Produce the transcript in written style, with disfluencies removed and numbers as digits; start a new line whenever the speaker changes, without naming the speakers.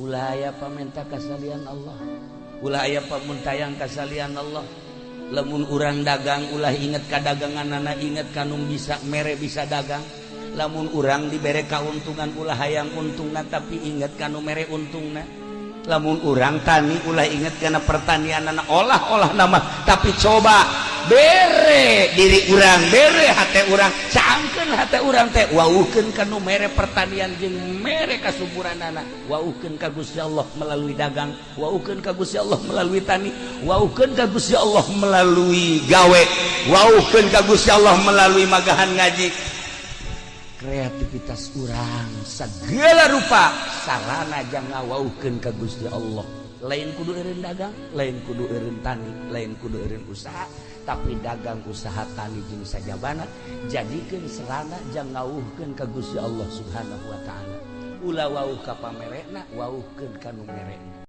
ulah aya pamenta kasalian Allah, ulah aya pamuntayang kasalian Allah. Lamun urang dagang ulah inget ka daganganana, inget ka nu bisa mere bisa dagang. Lamun urang dibere kauntungan ulah hayang untungna tapi inget ka nu mere untungna. Lamun urang tani ulah inget kana pertanianana olah-olah nama tapi coba bere diri urang, bere hate urang, caangkeun hate urang teh wauhkeun ka nu mere pertanian jeung mere kasuburanana, wauhkeun ka Gusti Allah melalui dagang, wauhkeun ka Gusti Allah melalui tani, wauhkeun ka Gusti Allah melalui gawe, wauhkeun ka Gusti Allah melalui magahan ngaji. Kreativitas urang segala rupa sarana jang ngawauhkeun ka Gusti Allah. Lain kudu eureun dagang, lain kudu eureun tani, lain kudu eureun usaha, tapi dagang usaha tani jeung sajabana jadikeun sarana jang ngawuhkeun ka Gusti Allah Subhanahu wa taala. Ulah wauh ka pamerena, wauhkeun ka nu merena.